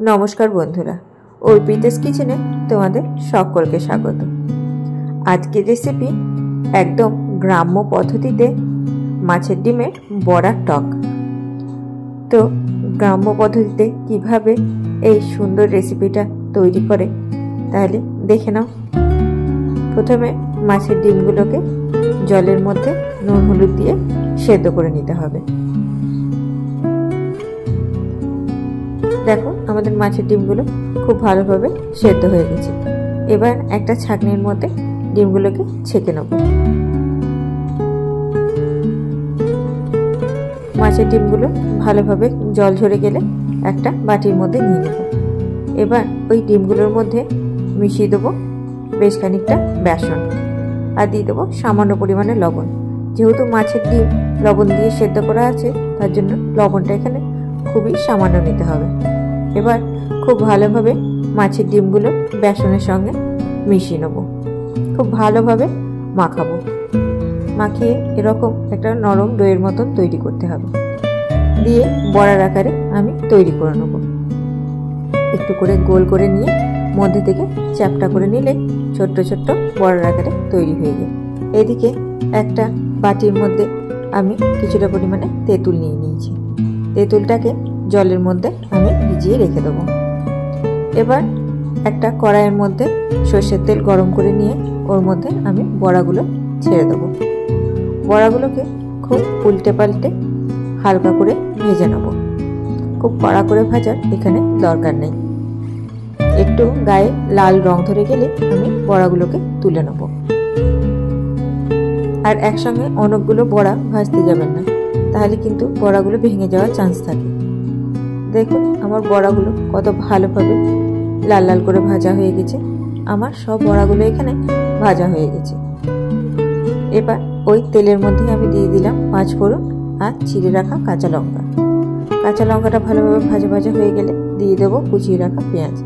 नमस्कार बंधुरा अर्पितास किचेने तुम्हारे सकलके स्वागत। आज के रेसिपि एकदम ग्राम्य पद्धतिते माछेर डिमेर बड़ार टक। तो ग्राम्य पद्धतिते किभाबे এই सुंदर रेसिपिटा तैरी करे ताहले देखे नाओ। प्रथमे माछेर डिमगुलोके जलेर मध्य नुन हलुद दिए सेদ্ধ करे निते हबे। देखो आमादेर माछेर डिमगुलो खूब भालोभाबे सेদ্ধ हये गेछे। एबार एकटा छाकनिर मध्य डिमगुलोके छेके नेब। माछेर डिमगुलो भालोभाबे जल झरे गेले एकटा बाटिर मध्य निये नेब। एबार ओई डिमगुलोर मध्य मिशिये देब बेश खानिकटा बेसन और दिये देब सामान्य परिमाणे लवण। जेहेतु माछेर डिम लवण दिए सेদ্ধ करा आछे तार जोन्नो लवणटा एखाने खूबই सामान्य নিতে হবে। এবার খুব ভালোভাবে মাছের ডিমগুলো বেসনের সঙ্গে মিশিয়ে নেব। খুব ভালোভাবে মাখাবো। মাখিয়ে এরকম একটা নরম ডোয়ের মতন তৈরি করতে হবে। দিয়ে বড়ার আকারে আমি তৈরি করে নেব। একটু করে গোল করে নিয়ে মধ্যে থেকে চ্যাপটা করে নিলে ছোট্ট ছোট্ট বড়ার আকারে তৈরি হয়ে যায়। এদিকে একটা বাটির মধ্যে আমি কিছুটা পরিমাণে তেঁতুল নিয়ে নিয়েছি। তেঁতুলটাকে জলের মধ্যে আমি ভিজিয়ে রেখে দেবো। এবার একটা কড়াইয়ের মধ্যে সরষের তেল গরম করে নিয়ে ওর মধ্যে আমি বড়াগুলো ছেড়ে দেবো। বড়াগুলোকে খুব উল্টে পাল্টে হালকা করে ভেজে নেব। খুব কড়া করে ভাজার এখানে দরকার নেই। একটু গায়ে লাল রং ধরে গেলে আমি বড়াগুলোকে তুলে নেব। আর একসঙ্গে অনেকগুলো বড়া ভাজতে যাবেন না, তাহলে কিন্তু বড়াগুলো ভেঙে যাওয়ার চান্স থাকে। দেখুন আমার বড়াগুলো কত ভালোভাবে লাল লাল করে ভাজা হয়ে গেছে। আমার সব বড়াগুলো এখানে ভাজা হয়ে গেছে। এবার ওই তেলের মধ্যে আমি দিয়ে দিলাম 5 ফোড়ন আর চিড়ে রাখা কাঁচা লঙ্কা। কাঁচা লঙ্কাটা ভালোভাবে ভাজা ভাজা হয়ে গেলে দিয়ে দেবো কুচিয়ে রাখা পেঁয়াজ।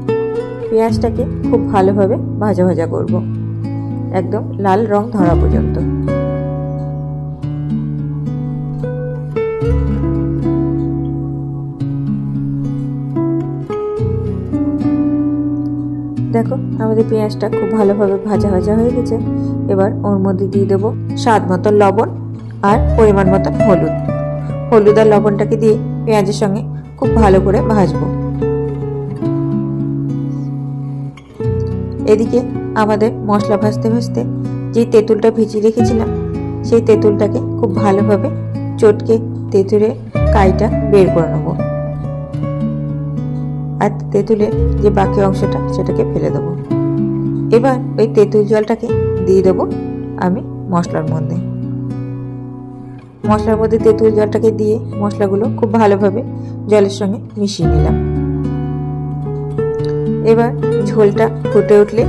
পেঁয়াজটাকে খুব ভালোভাবে ভাজা ভাজা করব, একদম লাল রং ধরা পর্যন্ত। देखो हमारे पेঁয়াজটা खूब ভালোভাবে ভাজা ভাজা হয়ে গেছে। এবার ওর মধ্যে দিয়ে দেব স্বাদ মতো লবণ আর পরিমাণ মতো হলুদ। হলুদ আর লবণটাকে দিয়ে পেঁয়াজের সঙ্গে খুব ভালো করে ভাজবো। এদিকে আমাদের মশলা ভাজতে ভাজতে যে তেঁতুলটা ভিজিয়ে রেখেছিলাম সেই তেঁতুলটাকে খুব ভালোভাবে চটকে তেঁতুলের কাইটা বের করে নেব। আর তেঁতুলের যে বাকি অংশটা সেটাকে ফেলে দেবো। এবার ওই তেঁতুল জলটাকে দিয়ে দেবো আমি মশলার মধ্যে। মশলার মধ্যে তেঁতুল জলটাকে দিয়ে মশলাগুলো খুব ভালোভাবে জলের সঙ্গে মিশিয়ে নিলাম। এবার ঝোলটা ফুটে উঠলে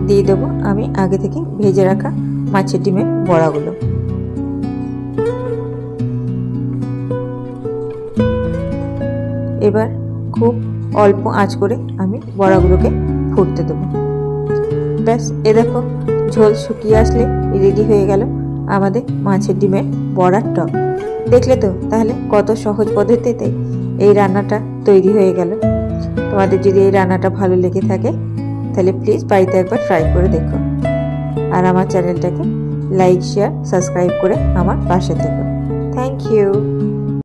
দিয়ে দেবো আমি আগে থেকে ভেজে রাখা মাছের ডিমের বড়াগুলো। এবার খুব অল্প আঁচ করে আমি বড়াগুলোকে ফুটতে দেবো। ব্যাস এ দেখো ঝোল শুকিয়ে আসলে রেডি হয়ে গেল আমাদের মাছের ডিমের বড়ার টক। দেখলে তো তাহলে কত সহজ পদ্ধতিতে এই রান্নাটা তৈরি হয়ে গেল। তোমাদের যদি এই রান্নাটা ভালো লেগে থাকে তাহলে প্লিজ বাড়িতে একবার ট্রাই করে দেখো। আর আমার চ্যানেলটাকে লাইক শেয়ার সাবস্ক্রাইব করে আমার পাশে থেকো। Thank you.